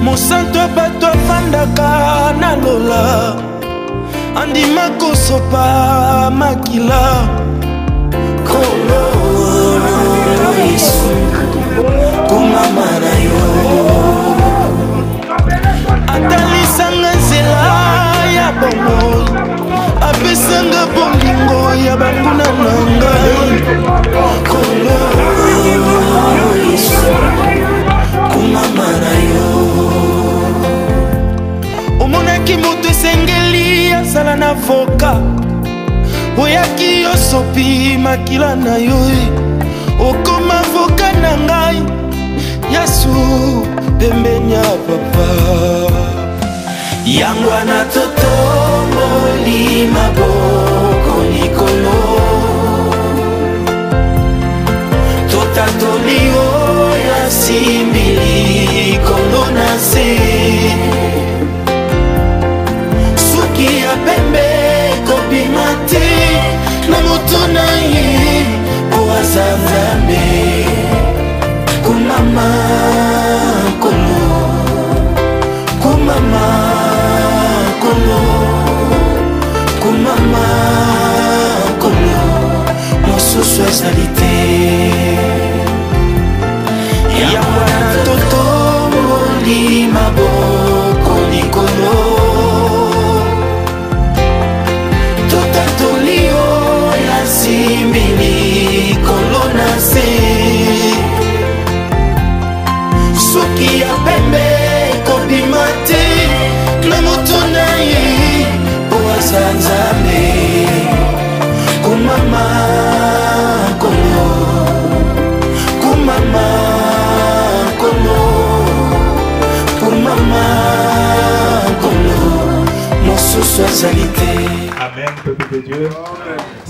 Mosanto bato afandaka na lola andima kosopa makila kolo Yesu kumama na yo atalisanga nzela ya bongo apesanga bolingo ya banguna na ngai kolo Yesu kumama na yo omonaki moto esengeli azala na voka oyaki yosopi makila na yo okoma voka na ngai Yesu pembeni ya papa yango na totomboli maboko likolo totatoli oyo asimbili kolo na se suki ya pembe kobima te na moto na ye oaza nzambe kumama kolo kumama kolo kumama kolo mosusu ezali te yango na totomboli maboko likolo totatoli oyo asimbili kolo na se suki ya pembe kobima te na moto na ye po aza nzambe kumama kolo kumama kolo kumama kolo mosusu azali te. Amen, peuple de Dieu.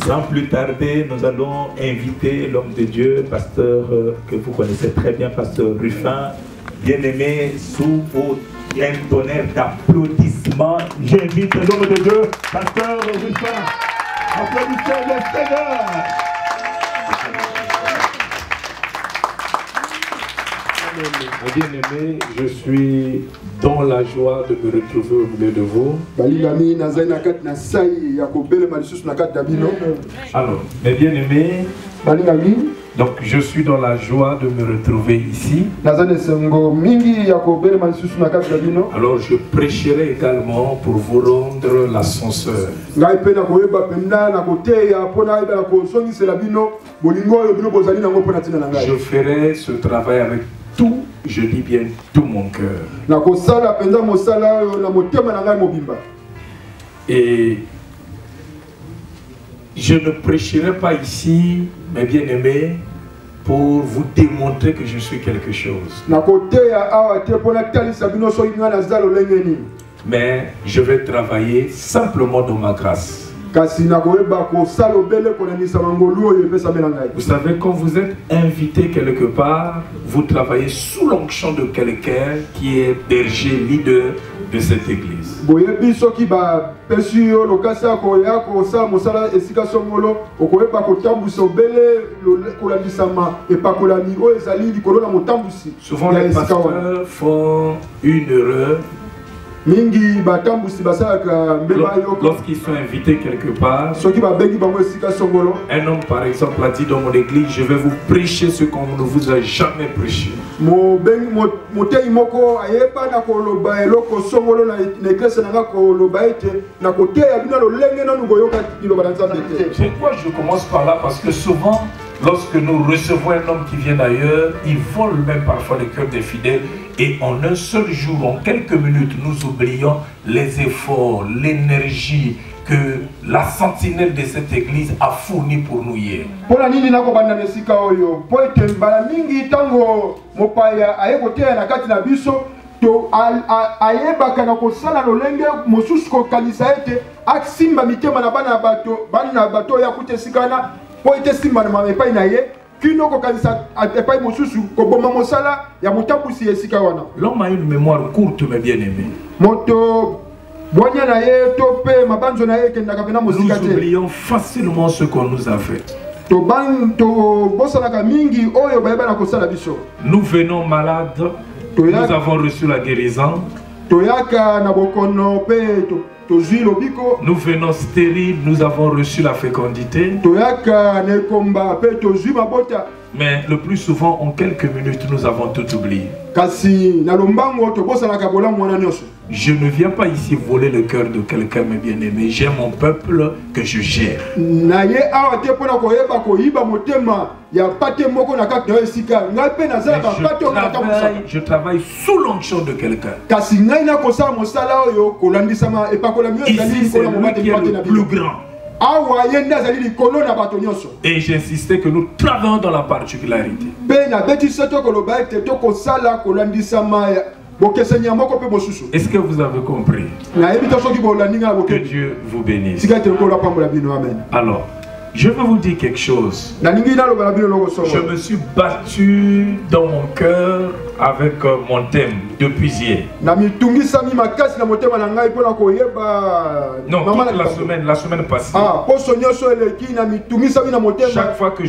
Sans plus tarder, nous allons inviter l'homme de Dieu, pasteur que vous connaissez très bien, pasteur Ruffin, bien-aimé, sous un tonnerre d'applaudissements. J'invite l'homme de Dieu, pasteur Ruffin. Applaudissez le Seigneur. Bien-aimé, je suis dans la joie de me retrouver au milieu de vous. Alors, mes bien-aimés, donc je suis dans la joie de me retrouver ici. Alors je prêcherai également pour vous rendre l'ascenseur. Je ferai ce travail avec tout, je dis bien tout mon cœur. Et je ne prêcherai pas ici, mes bien-aimés, pour vous démontrer que je suis quelque chose. Mais je vais travailler simplement dans ma grâce. Vous savez, quand vous êtes invité quelque part, vous travaillez sous l'onction de quelqu'un qui est berger, leader de cette église. Souvent les pasteurs font une erreur lorsqu'ils sont invités quelque part. Un homme par exemple a dit dans mon église, je vais vous prêcher ce qu'on ne vous a jamais prêché. Pourquoi je commence par là? Parce que souvent, lorsque nous recevons un homme qui vient d'ailleurs, il vole même parfois le cœur des fidèles. Et en un seul jour, en quelques minutes, nous oublions les efforts, l'énergie que la sentinelle de cette église a fourni pour nous hier. L'homme a une mémoire courte, mes bien-aimés. Nous oublions facilement ce qu'on nous a fait. Nous venons malades, Nous avons reçu la guérison. Nous venons stériles, nous avons reçu la fécondité. Mais le plus souvent, en quelques minutes, nous avons tout oublié. Je ne viens pas ici voler le cœur de quelqu'un, mes bien-aimés. J'ai mon peuple que je gère. Je travaille sous l'onction de quelqu'un. Ici, c'est lui qui est le plus grand. Et j'insistais que nous travaillons dans la particularité. Est-ce que vous avez compris? Que Dieu vous bénisse. Alors, je vais vous dire quelque chose. Je me suis battu dans mon cœur avec mon thème depuis hier. Non, toute la semaine passée. Chaque fois que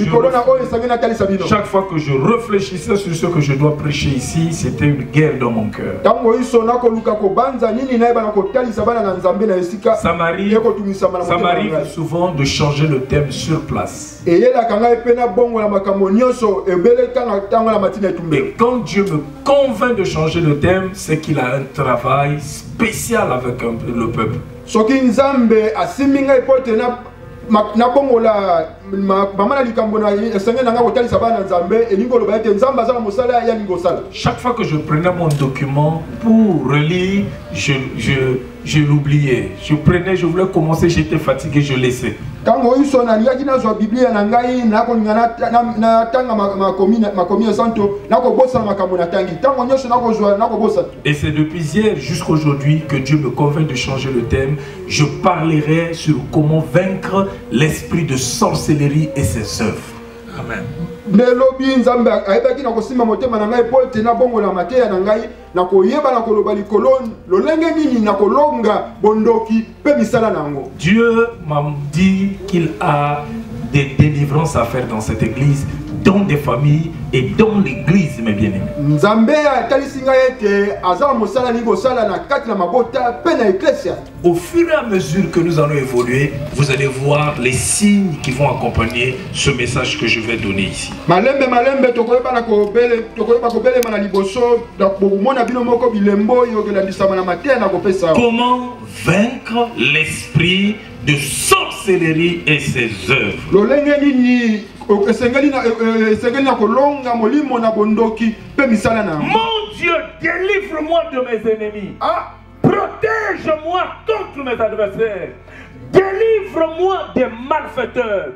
je réfléchissais sur ce que je dois prêcher ici, c'était une guerre dans mon cœur. Ça m'arrive souvent de changer le thème sur place. Et quand Dieu me convainc de changer le thème, c'est qu'il a un travail spécial avec le peuple. Chaque fois que je prenais mon document pour relire, je l'oubliais. Je voulais commencer, j'étais fatigué, je laissais. Et c'est depuis hier jusqu'à aujourd'hui que Dieu me convainc de changer le thème. Je parlerai sur comment vaincre l'esprit de sorcellerie et ses œuvres. Amen. Dieu m'a dit qu'il a des délivrances à faire dans cette église, dans des familles et dans l'église, mes bien-aimés. Au fur et à mesure que nous allons évoluer, vous allez voir les signes qui vont accompagner ce message que je vais donner ici. Comment vaincre l'esprit de sorcellerie et ses œuvres? Mon Dieu, délivre-moi de mes ennemis. Protège-moi contre mes adversaires. Délivre-moi des malfaiteurs.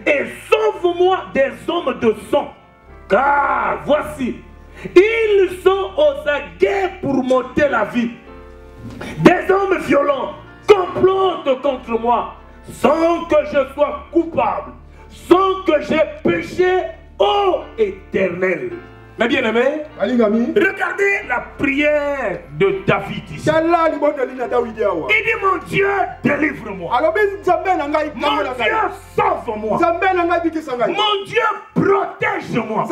Et sauve-moi des hommes de sang. Car voici, ils sont aux aguets pour m'ôter la vie. Des hommes violents complotent contre moi sans que je sois coupable, sans que j'ai péché, ô Éternel. Mais bien aimé, regardez la prière de David ici. Il dit, mon Dieu, délivre-moi. Mon Dieu, sauve-moi. Mon Dieu, protège-moi.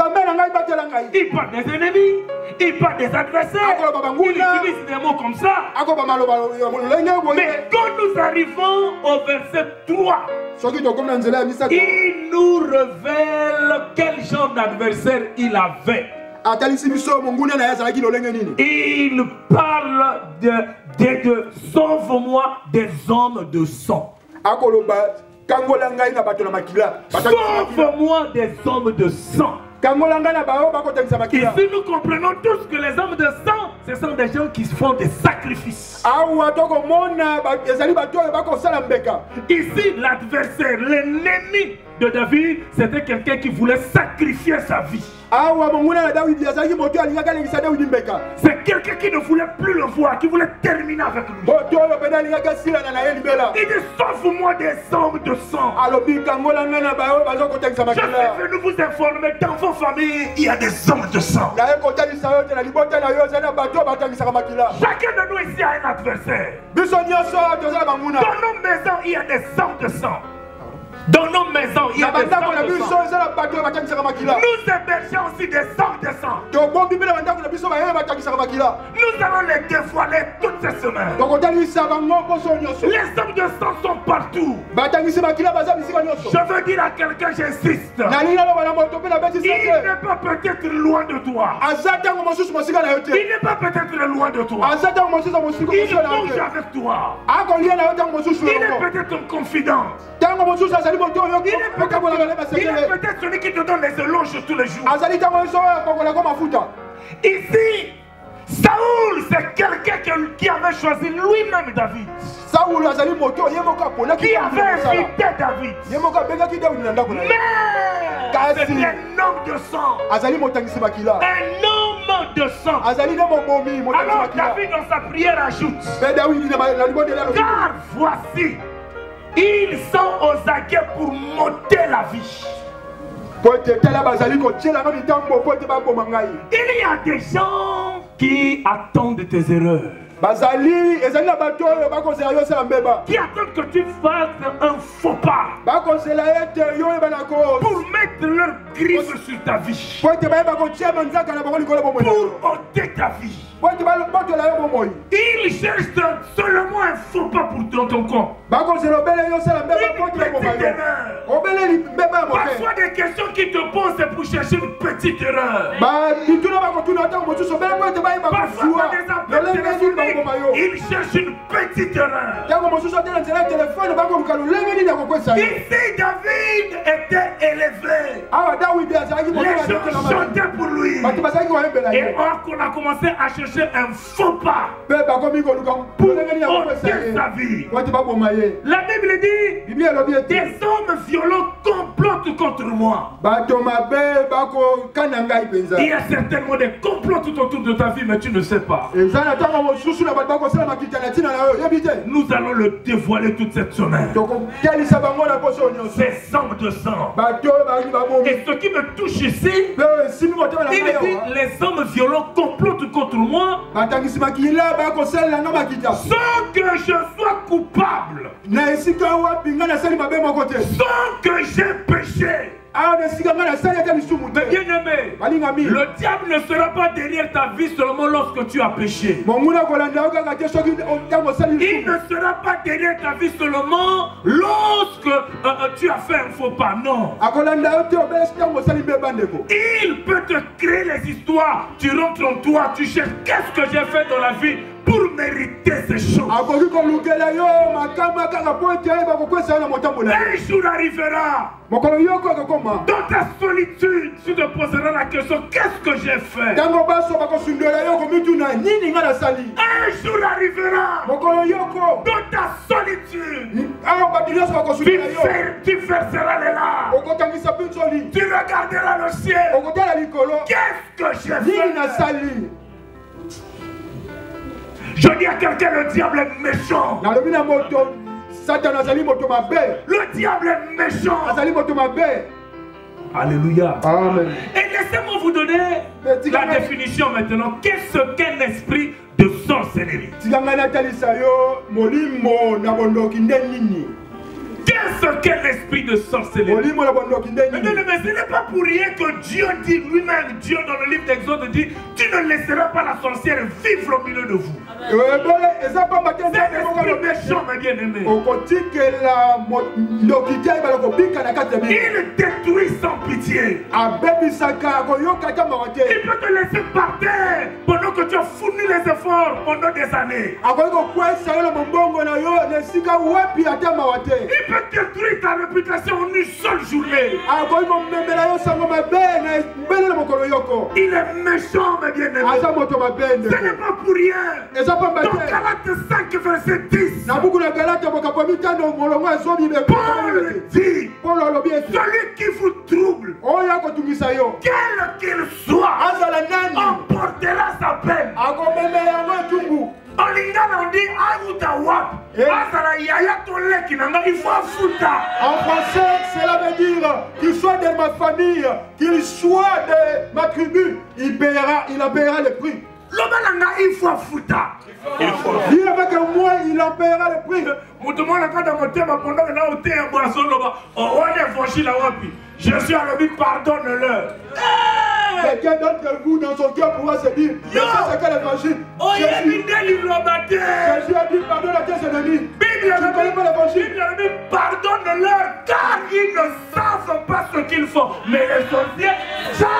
Il parle des ennemis, il parle des adversaires, il utilise des mots comme ça. Mais quand nous arrivons au verset 3, il nous révèle quel genre d'adversaire il avait. Il parle de sauve-moi des hommes de sang. Sauve-moi des hommes de sang. Ici nous comprenons tous que les hommes de sang, ce sont des gens qui font des sacrifices. Ici l'adversaire, l'ennemi de David, c'était quelqu'un qui voulait sacrifier sa vie. C'est quelqu'un qui ne voulait plus le voir, qui voulait terminer avec lui. Il dit sauve-moi des hommes de sang. Je suis venu vous informer, dans vos familles, il y a des hommes de sang. Chacun de nous ici a un adversaire. Dans nos maisons, il y a des hommes de sang. Dans nos maisons, il y a des sangs de sang. Nous hébergeons aussi des sangs de sang. Nous allons les dévoiler toutes ces semaines. Les sangs de sang sont partout. Je veux dire à quelqu'un, j'insiste. Il n'est pas peut-être loin de toi. Il n'est pas peut-être loin de toi. Il mange avec toi. Il est peut-être ton confident. Il est peut-être celui qui te donne les éloges tous les jours. Ici, Saoul, c'est quelqu'un qui avait choisi lui-même David. Qui avait invité David. Mais c'est un homme de sang. Un homme de sang. Alors David dans sa prière ajoute, car voici, ils sont aux aguets pour m'ôter la vie. Il y a des gens qui attendent tes erreurs. Qui attendent que tu fasses un faux pas pour mettre leur griffe sur ta vie, pour ôter ta vie. Ils cherchent seulement un faux pas pour ton compte. Une petite erreur. Parfois des questions qui te posent c'est pour chercher une petite erreur. Parfois des appels téléphoniques, ils cherchent une petite erreur. Ici David était élevé. Les gens chantaient pour lui. Et or qu'on a commencé à chercher un faux pas pour ôter sa vie. La Bible dit, des hommes violents complotent contre moi. Il y a certainement des complots tout autour de ta vie, mais tu ne sais pas. Nous allons le dévoiler toute cette semaine. C'est sang de sang. Et ce qui me touche ici, il dit, les hommes violents complotent contre moi sans que je sois coupable, sans que j'ai péché. Bien-aimé, le diable ne sera pas derrière ta vie seulement lorsque tu as péché. Il ne sera pas derrière ta vie seulement lorsque tu as fait un faux pas. Non. Il peut te créer les histoires. Tu rentres en toi, tu cherches qu'est-ce que j'ai fait dans la vie pour mériter ces choses. Un jour arrivera, dans ta solitude, tu te poseras la question, qu'est-ce que j'ai fait? Un jour arrivera, dans ta solitude, tu verseras les larmes, tu regarderas le ciel, qu'est-ce que j'ai fait? Je dis à quelqu'un, le diable est méchant. Le diable est méchant. Alléluia. Amen. Et laissez-moi vous donner la définition maintenant. Qu'est-ce qu'un esprit de sorcellerie? Qu'est-ce qu'un esprit de sorcellerie? Mais ce n'est pas pour rien que Dieu dit lui-même, Dieu dans le livre d'Exode dit, tu ne laisseras pas la sorcière vivre au milieu de vous. C'est un esprit méchant, mes bien-aimés. Il détruit sans pitié. Il peut te laisser par terre pendant que tu as fourni les efforts pendant des années. Il peut détruire ta réputation en une seule journée. Il est méchant, mes bien-aimés. Ce n'est pas pour rien. Dans Galates 5, verset 10, Paul dit, celui qui vous trouble, quel qu'il soit, emportera sa peine. En lingala on dit Aoutawap. Il faut fouta. En français, cela veut dire qu'il soit de ma famille, qu'il soit de ma tribu, il en paiera le prix. Il faut fouta. Lui avec moi, il en paiera le prix. Je suis à l'objet, pardonne-leur. Quelqu'un d'entre vous dans son cœur pourra se dire, mais ça c'est quel évangile? Jésus a dit, pardonne à tes ennemis. Tu ne connais pas l'évangile? Pardonne-leur car ils ne savent pas ce qu'ils font. Mais les sorciers savent.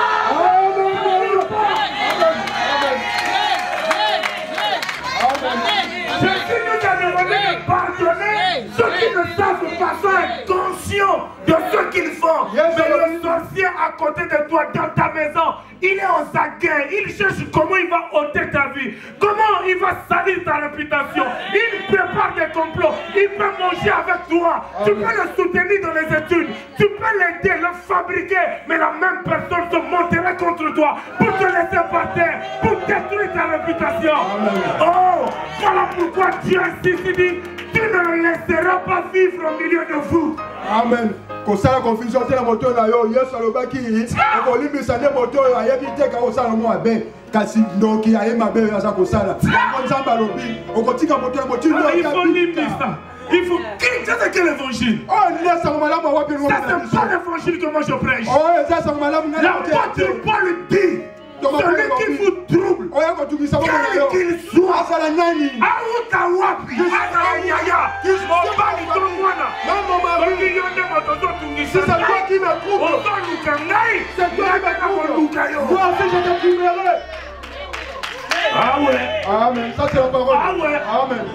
Jésus nous a demandé de pardonner ceux qui ne savent pas, sont inconscients de ce qu'ils font. Mais le sorcier à côté de toi, dans ta maison, il est en saguin, il cherche comment il va ôter ta vie, comment il va salir ta réputation. Il prépare des complots, il peut manger avec toi, tu peux le soutenir dans les études, tu peux l'aider, le fabriquer, mais la même personne se monterait contre toi pour te laisser par terre, pour détruire ta réputation. Oh, voilà pourquoi Dieu insiste, il dit, tu ne le laisseras pas vivre au milieu de vous. Amen. Quand ça la confusion, c'est la moto là, yo sur le baki, on lit mais ça des motos, il y a des quand ça le mot à ben, kasi donc il y a ma belle à ça comme ça là. On s'en va lobby, on continue à monter la moto. Il faut lire ça. Il faut c'est quel évangile? Oh, là ça m'a l'air moi bien. Ça c'est pas l'évangile que moi je prêche. Oh, ça m'a l'air moi. L'apôtre Paul dit. Celui qui vous trouble, quel qu'il soit, c'est ça qui me trouble. C'est toi qui me trouble. Ah ouais. Amen. Ça c'est la parole. Ah ouais. Amen.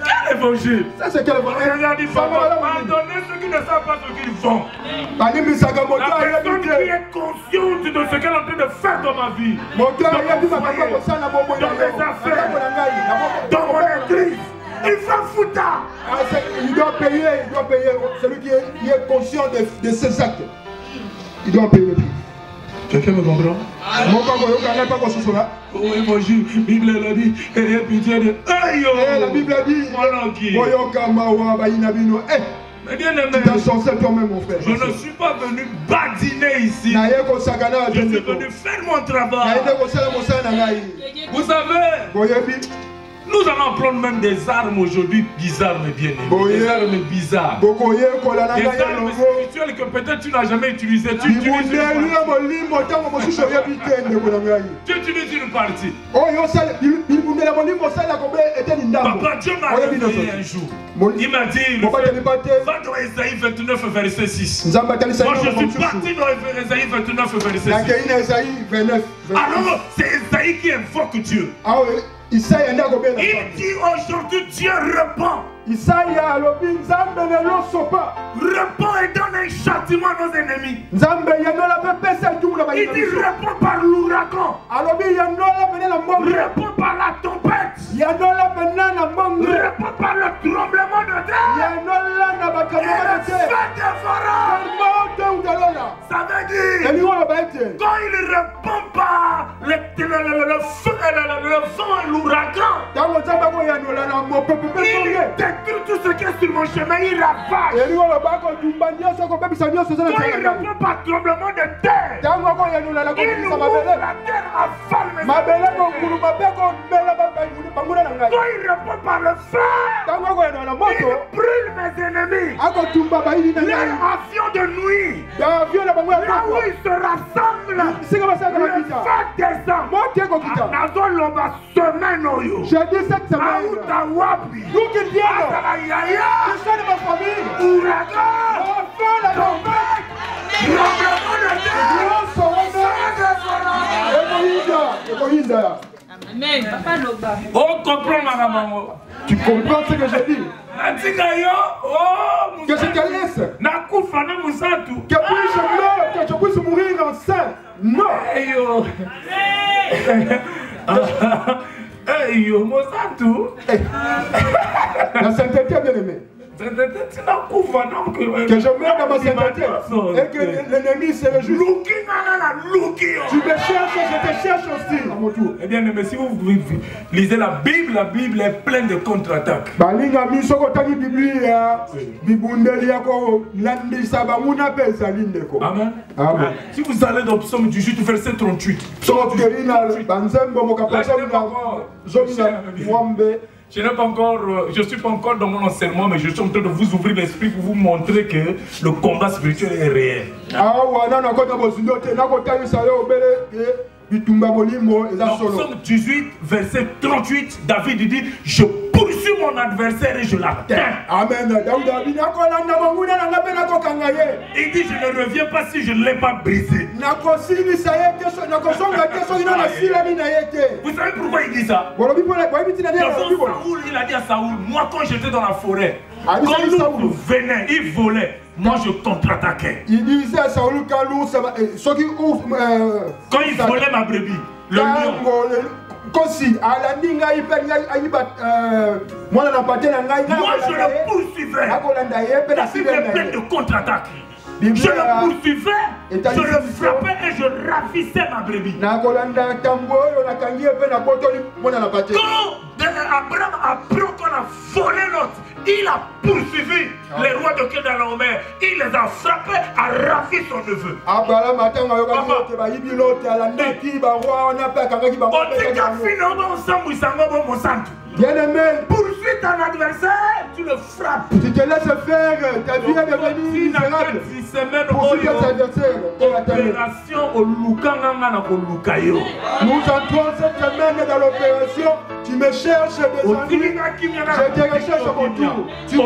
Quel évangile? Ça c'est quel évangile? Pardonnez ceux qui ne savent pas ce qu'ils font. La personne qui est consciente de ce qu'elle est en train de faire dans ma vie, dans mes affaires, dans mon église, il va foutre. Il doit payer. Celui qui est conscient de ses actes, il doit payer le prix. Quelqu'un me comprend? Oh, évangile, Bible l'a dit, et pitié de. La Bible a dit, mais bien aimé, toi-même, mon frère. je ne suis pas venu badiner ici. Je suis venu faire mon travail. Vous savez, nous allons prendre même des armes aujourd'hui bizarres, mais bien aimées. Des armes bizarres. Des armes spirituelles que peut-être tu n'as jamais utilisées. Tu utilises une partie. Papa, Dieu m'a réveillé un jour. Il m'a dit, va dans Ésaïe 29, verset 6. Moi, je suis parti dans Ésaïe 29, verset 6. Alors, c'est Ésaïe qui invoque Dieu. Il dit aujourd'hui Dieu répond. Répond et donne un châtiment à nos ennemis. Il dit répond par l'ouragan. Répond par la tempête. Répond par le tremblement de terre. Et le feu dévorant. Ça veut dire quand il répond par le feu et l'ouragan, il détruit tout ce qui est sur mon chemin, il ravage. Quand il répond par tremblement de terre, il ouvre la terre, avale mes ennemis. Quand il répond par le feu, il brûle mes ennemis. Les avions de nuit, là où ils se rassemblent, le feu descend. Je dis cette semaine, d'où qu'il vienne, je suis de ma famille, la tempête, Amen. Papa Loba. Oh, comprends ma maman. Tu comprends ce que je dis? Que je te laisse. Que je puisse mourir enceinte. Non. La sainteté, bien aimé. Que je mette dans ma sainteté et que l'ennemi se réjouisse. Tu me cherches, je te cherche aussi à mon tour. Eh bien, mais si vous lisez la Bible est pleine de contre-attaques. Amen. Amen. Si vous allez dans Psaume 18, verset 38. Psaume 38. Je n'ai pas encore, je suis pas encore dans mon enseignement, mais je suis en train de vous ouvrir l'esprit pour vous montrer que le combat spirituel est réel. Dans Psaume 18, verset 38, David dit, je poursuis mon adversaire et je l'atteins. Amen. Il dit, je ne reviens pas si je ne l'ai pas brisé. Vous savez pourquoi il dit ça? Saoul, il a dit à Saoul, moi quand j'étais dans la forêt, quand l'ours venait, il volait, moi je contre-attaquais. Il disait à Saoul, quand il volait ma brebis, le lion. Moi je le poursuivais. La Bible est pleine de contre-attaques. Je le poursuivais, je le frappais et je ravissais ma brebis. Quand Abraham apprend qu'on a volé l'autre, il a poursuivi les rois de Kedalaomer, il les a frappés, a ravi son neveu. Bien-aimé, poursuis ton adversaire, tu le frappes. Tu te laisses faire, ta vie est devenue misérable. Poursuis tes adversaires. Nous entrons cette semaine dans l'opération. Tu me cherches des ennuis, je te recherche à mon tour. Tu me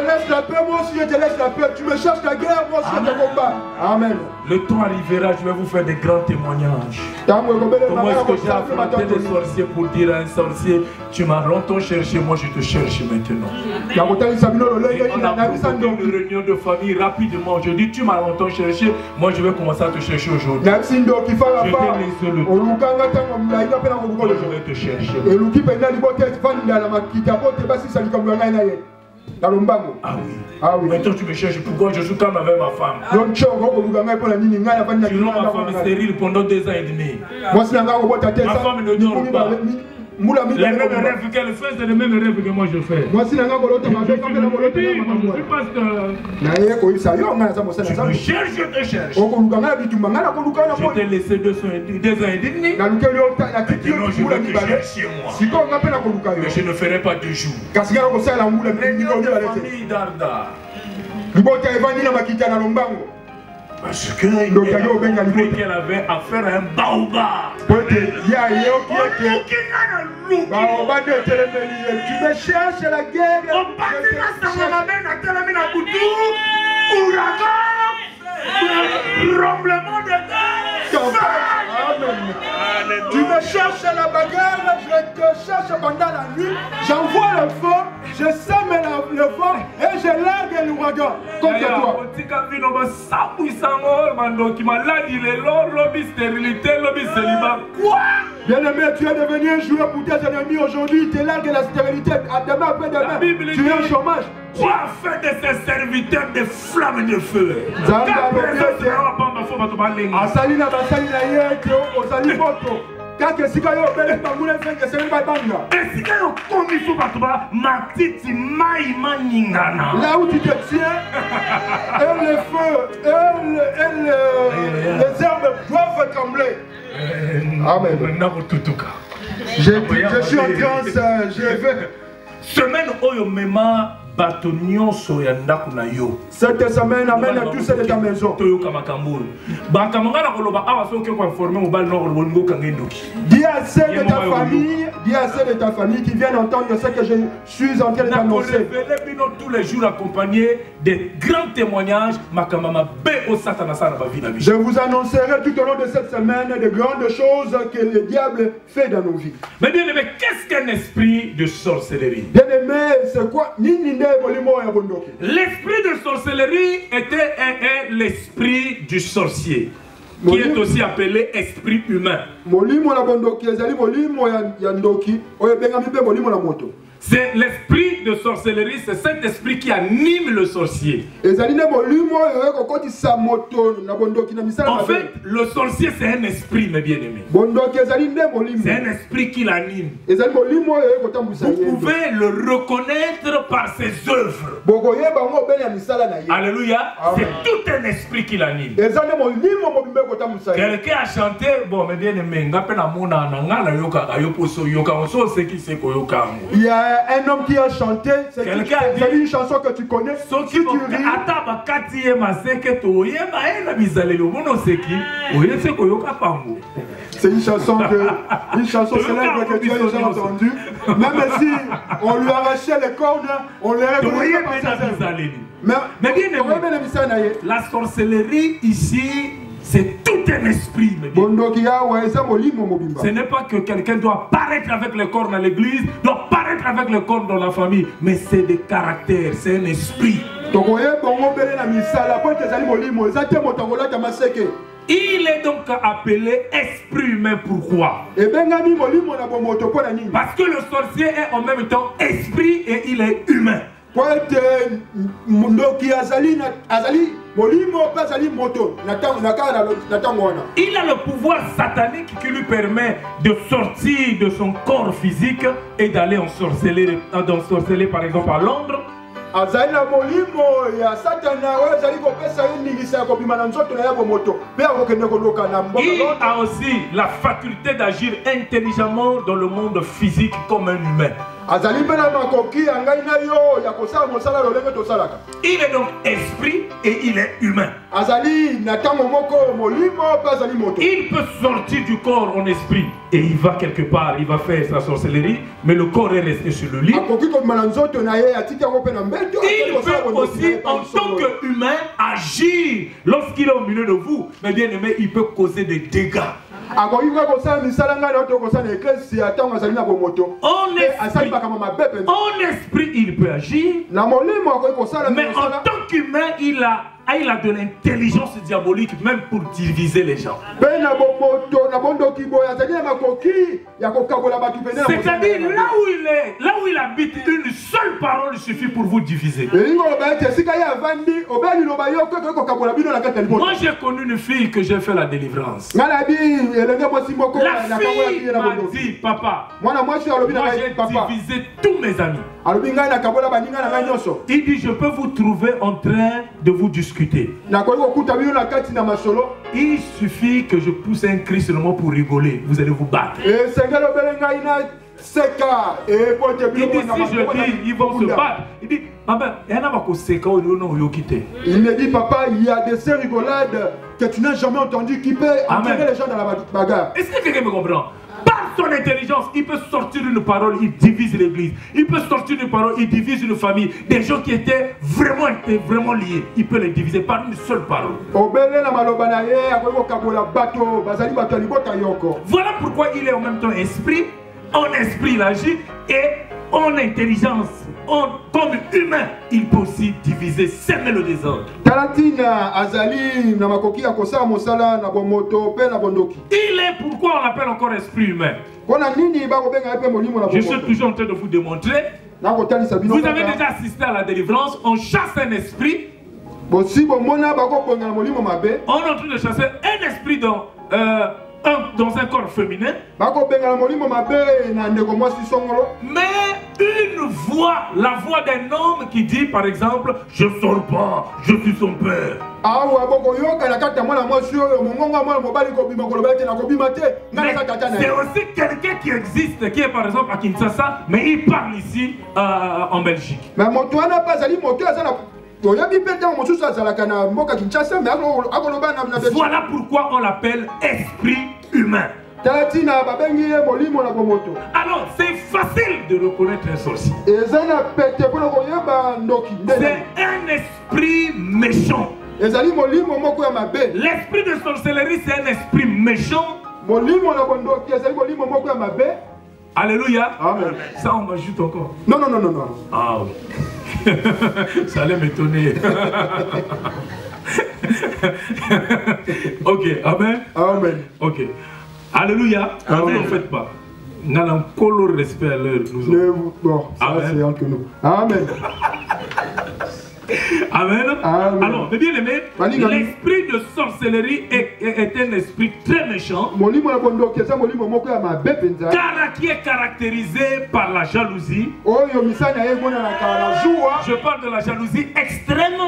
laisses la paix, moi aussi je te laisse la paix. Tu me cherches la guerre, moi aussi je te combats. Amen. Le temps arrivera, je vais vous faire des grands témoignages. Comment est-ce que j'ai affronté des sorciers pour dire à un sorcier, tu m'as longtemps cherché, moi je te cherche maintenant. On a provoqué une réunion de famille rapidement. Je dis, tu m'as longtemps cherché, moi je vais commencer à te chercher aujourd'hui. Je t'ai laissé le temps. Moi je vais te chercher. Ah oui. Maintenant tu me cherches. Pourquoi je suis calme avec ma femme? Tu rends ma femme stérile pendant 2 ans et demi. Ma femme ne dort pas. Les mêmes rêves qu'elle fait, c'est les mêmes rêves que moi je fais. Tu me cherches, je te cherche. Je t'ai laissé 2 ans et demi. Maintenant je vais te chercher moi. Mais je ne ferai pas 2 jours. Famille Darda. Parce qu'il a cru qu'elle avait affaire à un baobab. Tu me cherches la guerre. Tu me cherches la bagarre, je te cherche pendant la nuit. J'envoie le feu, je sème le vent et je largue l'ouragan. Comme toi. Quoi? Bien-aimé, tu es devenu un joueur pour tes ennemis aujourd'hui. Tu largues la stérilité. Demain après demain, tu es au chômage. Tu as fait de ses serviteurs des flammes de feu. Là où tu te tiens, les feux, les herbes doivent trembler. Amen. Je suis en transe, je vais. Semaine Oyomema. Cette semaine amène à tous ceux de ta maison. Dis à ceux de ta famille qui viennent entendre ce que je suis en train d'annoncer. Tous les jours accompagnés des grands témoignages. Je vous annoncerai tout au long de cette semaine de grandes choses que le diable fait dans nos vies. Mais bien aimé, qu'est-ce qu'un esprit de sorcellerie? Bien aimé, c'est quoi? L'esprit de sorcellerie était l'esprit du sorcier, qui est aussi appelé esprit humain. C'est l'esprit de sorcellerie, c'est cet esprit qui anime le sorcier. En fait, le sorcier c'est un esprit, mes bien-aimés. C'est un esprit qui l'anime. Vous pouvez le reconnaître par ses œuvres. Alléluia. C'est tout un esprit qui l'anime. Quelqu'un a chanté, bon, mes bien-aimés, il y a un homme qui a chanté, c'est une chanson que tu connais. Si tu ris, c'est une chanson célèbre que tu as déjà entendue. Même si on lui arrachait les cornes, on les reconnaissait pas. Mais bien aimé, la sorcellerie ici, c'est tout un esprit. Ce n'est pas que quelqu'un doit paraître avec les cornes à l'église, doit paraître avec les cornes dans la famille, mais c'est des caractères, c'est un esprit. Il est donc appelé esprit humain. Pourquoi? Parce que le sorcier est en même temps esprit et il est humain. Il a le pouvoir satanique qui lui permet de sortir de son corps physique et d'aller en sorceller par exemple à Londres. Il a aussi la faculté d'agir intelligemment dans le monde physique comme un humain. Il est donc esprit et il est humain. Il peut sortir du corps en esprit et il va quelque part, il va faire sa sorcellerie, mais le corps est resté sur le lit. Il peut aussi, en tant qu'humain, agir lorsqu'il est au milieu de vous. Mais bien aimé, il peut causer des dégâts. En esprit, il peut agir. Mais en tant qu'humain, il a de l'intelligence diabolique même pour diviser les gens. C'est-à-dire là où il habite, une seule parole suffit pour vous diviser. Moi j'ai connu une fille que j'ai fait la délivrance. La fille m'a dit, papa, moi j'ai divisé tous mes amis. Il dit, je peux vous trouver en train de vous discuter. Il suffit que je pousse un cri seulement pour rigoler. Vous allez vous battre. Il dit, si je dis, ils vont se battre. Il dit, il me dit, papa, il y a des ces rigolades que tu n'as jamais entendu qui peut enterrer les gens dans la bagarre. Est-ce que quelqu'un me comprend? Par son intelligence, il peut sortir une parole, il divise l'église. Il peut sortir une parole, il divise une famille. Des gens qui étaient vraiment liés, il peut les diviser par une seule parole. Voilà pourquoi il est en même temps esprit. En esprit, il agit et en intelligence, comme humain, il peut aussi diviser, semer le désordre. Il est pourquoi on l'appelle encore esprit humain. Je suis toujours en train de vous démontrer. Vous avez déjà assisté à la délivrance, on chasse un esprit. On est en train de chasser un esprit dans un corps féminin. Mais une voix, la voix d'un homme qui dit par exemple, je sors pas, je suis son père. C'est aussi quelqu'un qui existe, qui est par exemple à Kinshasa, mais il parle ici en Belgique. Voilà pourquoi on l'appelle esprit humain. Alors c'est facile de reconnaître un sorcier. C'est un esprit méchant. L'esprit de sorcellerie, c'est un esprit méchant. Alléluia. Amen. Ça on m'ajoute encore. Non. Ah oui. Ça allait m'étonner. Ok, amen. Amen. Ok. Alléluia. Ne vous en faites pas. Nous avons encore le respect à l'heure. Bon, ça c'est entre nous. Amen. Amen. Amen. Alors, mes bien-aimés, l'esprit de sorcellerie est un esprit très méchant, qui est caractérisé par la jalousie. Je parle de la jalousie extrême,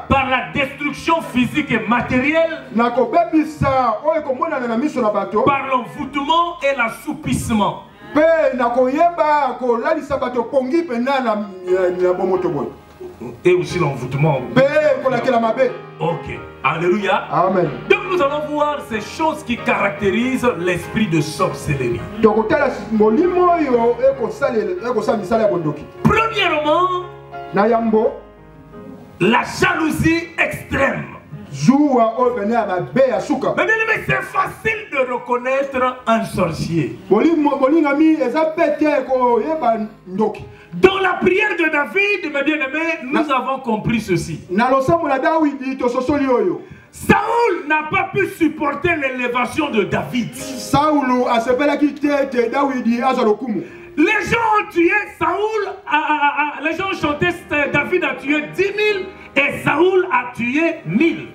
par la destruction physique et matérielle, par l'envoûtement et l'assoupissement. Et aussi l'envoûtement. Ok. Alléluia. Amen. Donc nous allons voir ces choses qui caractérisent l'esprit de sorcellerie. Premièrement, la jalousie extrême. Mais c'est facile de reconnaître un sorcier. Dans la prière de David, mes bien-aimés, nous avons compris ceci. Saoul n'a pas pu supporter l'élévation de David. Les gens ont tué Saoul, les gens chantaient David a tué 10 000 et Saoul a tué 1000.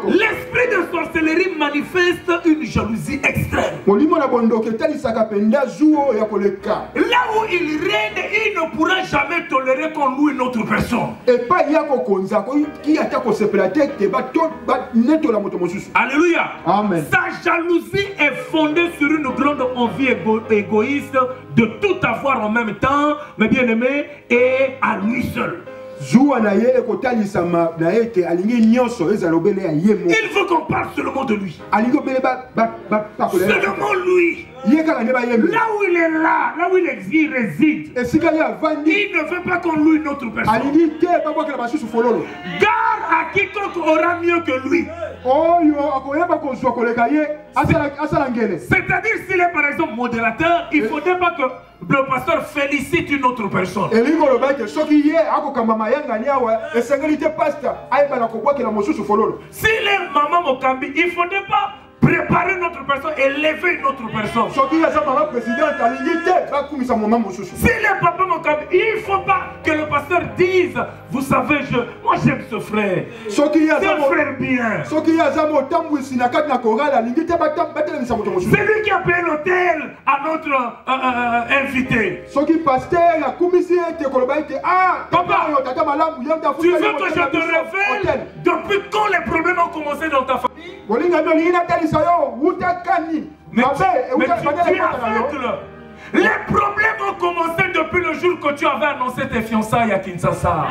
L'esprit de sorcellerie manifeste une jalousie extrême. Là où il règne, il ne pourra jamais tolérer qu'on loue une autre personne. Alléluia. Amen. Sa jalousie est fondée sur une grande envie égoïste de tout avoir en même temps, mes bien-aimés, et à lui seul. Il veut qu'on parle seulement de lui. Seulement lui. Là où il est là où il réside, il ne veut pas qu'on loue une autre personne. Gare à quiconque aura mieux que lui. C'est-à-dire s'il est par exemple modérateur, il ne faudrait pas que le pasteur félicite une autre personne. S'il est maman Mokambi, il ne faudrait pas préparer une autre personne et lever une autre personne. S'il est papa Mokambi, il ne faut pas que le pasteur dise, vous savez, moi j'aime ce frère. C'est un frère bien. C'est lui qui a payé l'hôtel à notre invité. Papa, tu veux que je te révèle depuis quand les problèmes ont commencé dans ta famille? Mais tu es aveugle. Les problèmes ont commencé depuis le jour que tu avais annoncé tes fiançailles à Kinshasa.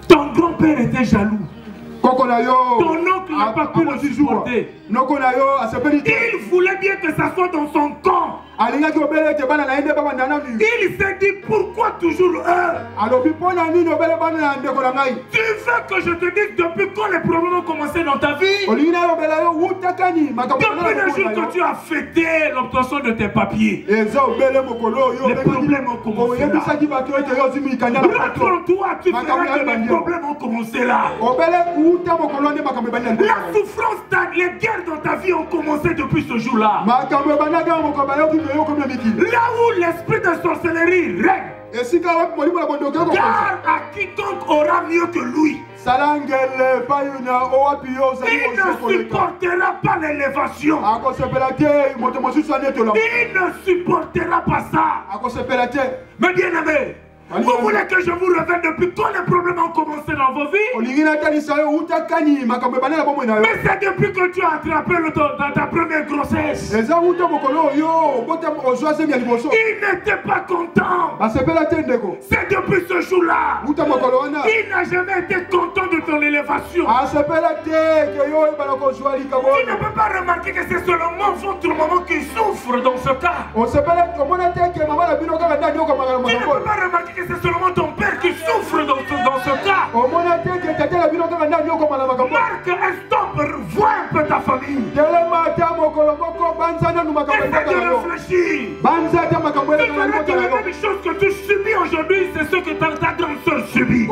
Ton grand-père était jaloux. Ton oncle n'a pas pu le supporter. Il voulait bien que ça soit dans son camp. Il s'est dit pourquoi toujours eux? Tu veux que je te dise depuis quand les problèmes ont commencé dans ta vie? Depuis le jour que tu as fêté l'obtention de tes papiers, les problèmes ont commencé là. Rentre-toi, tu verras que les problèmes ont commencé là. La souffrance, les guerres dans ta vie ont commencé depuis ce jour-là. Là où l'esprit de sorcellerie règne, car à quiconque aura mieux que lui, il ne supportera pas l'élévation. Il ne supportera pas ça. Mais bien aimé, vous voulez que je vous révèle depuis quand les problèmes ont commencé dans vos vies? Mais c'est depuis que tu as attrapé dans ta première grossesse. Il n'était pas content. C'est depuis ce jour-là. Il n'a jamais été content de ton élévation. Tu ne peux pas remarquer que c'est seulement votre maman qui souffre dans ce cas. Tu ne peux pas remarquer que c'est seulement ton père qui souffre dans ce cas. Marque un stop, vois un peu ta famille. de réfléchir. Tu verras que les mêmes choses que tu subis aujourd'hui, c'est ce que ta grande soeur subit.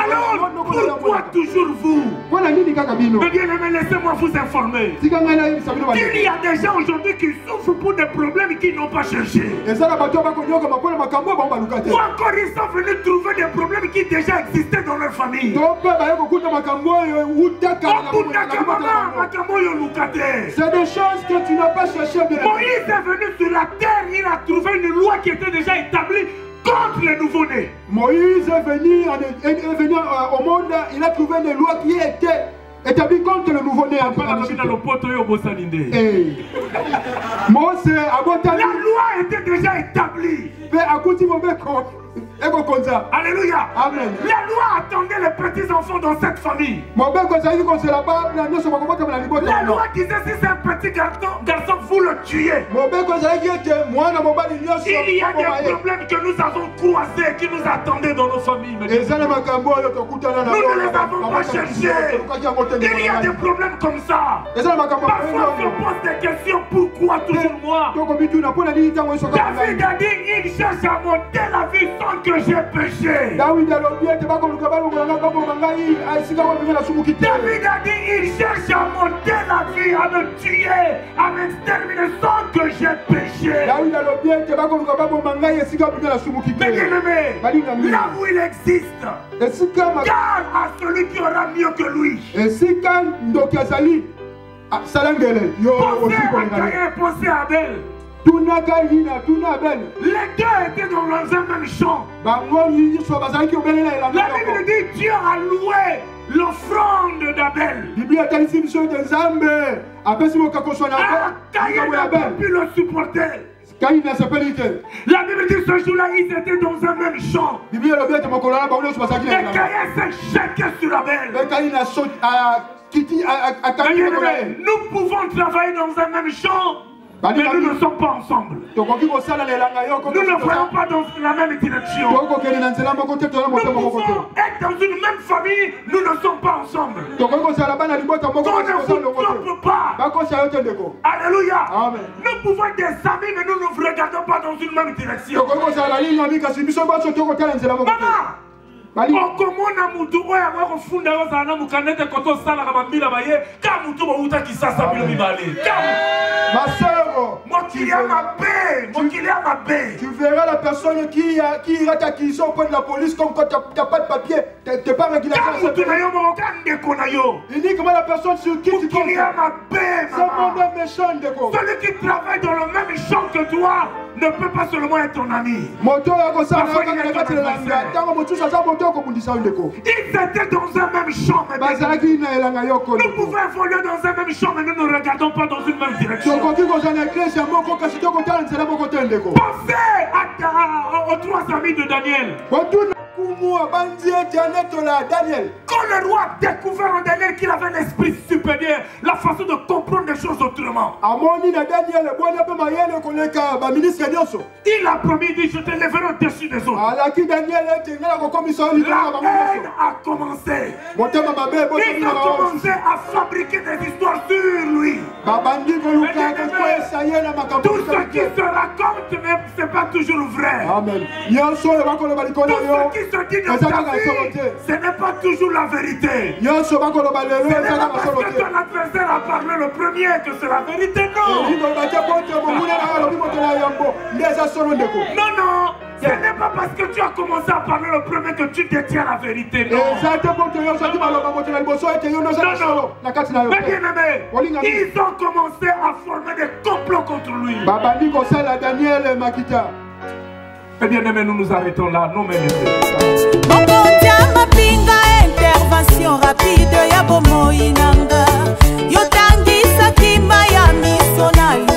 Alors, pourquoi toujours vous? Mais bien aimé, laissez-moi vous informer. Il y a des gens aujourd'hui qui souffrent pour des problèmes qu'ils n'ont pas cherché. Ou encore ils sont venus trouver des problèmes qui déjà existaient dans leur famille. C'est des choses que tu n'as pas cherché. Moïse est venu sur la terre, il a trouvé une loi qui était déjà établie contre les nouveau-nés. Moïse est venu au monde, il a trouvé une loi qui était établie contre le nouveau-né. La loi était déjà établie. Alléluia. Amen. La loi attendait les petits enfants dans cette famille. La loi disait si c'est un petit garçon, vous le tuez. Il y a des problèmes que nous avons croisés, qui nous attendaient dans nos familles. Nous ne les avons pas cherchés. Il y a des problèmes comme ça. Parfois on se pose des questions. Pourquoi toujours moi? David a dit il cherche à monter la vie sans que j'ai péché. David a dit il cherche à monter la vie, à me tuer, à m'exterminer sans que j'ai péché. Mais bien aimé, là où il existe, garde à celui qui aura mieux que lui. Pensez à Abel. Les deux étaient dans un même champ. La Bible dit Dieu a loué l'offrande d'Abel. Caïn n'a pas pu le supporter. La Bible dit ce jour-là, ils étaient dans un même champ. Et Caïn s'est jeté sur Abel. Nous pouvons travailler dans un même champ, mais nous ne sommes pas ensemble. Nous ne voyons pas dans la même direction. Nous pouvons être dans une même famille, nous ne sommes pas ensemble. On ne vous trompe pas. Alléluia. Nous pouvons être des amis, mais nous ne vous regardons pas dans une même direction. Maman, okomona mutu oyo yango kofunda yo zala na mukanete koto osalaka bambila baye ka mutu bouta kisasa bino mibale mokili ya mabe. Tu verras la personne qui ira t'acquisition auprès de la police comme quand tu n'as pas de papier, tu n'es pas régularisé. Uniquement la personne sur qui tu comptes. C'est mon méchant. Celui qui travaille dans le même champ que toi ne peut pas seulement être ton ami. Ils étaient dans un même champ. Nous pouvons évoluer dans un même champ, mais nous ne regardons pas dans une même direction. Pensez aux trois amis de Daniel. Quand le roi a découvert en Daniel qu'il avait l'esprit supérieur, la façon de comprendre les choses autrement, il a promis, dit je te lèverai au-dessus des autres. La haine a commencé. Ils ont commencé à fabriquer des histoires sur lui. Tout ce qui se raconte, ce n'est pas toujours vrai. Tout ce qui se dit de ta vie, ce n'est pas toujours la vérité. Ce n'est pas parce que ton adversaire a parlé le premier que c'est la vérité, non. Non, ce n'est pas parce que tu as commencé à parler le premier que tu détiens la vérité, non. Mais bien aimé, ils ont commencé à former des complots contre lui. Eh bien aimé, nous nous arrêtons là, non mais intervention rapide ya bomoinanga yotangisa kimba ya misonali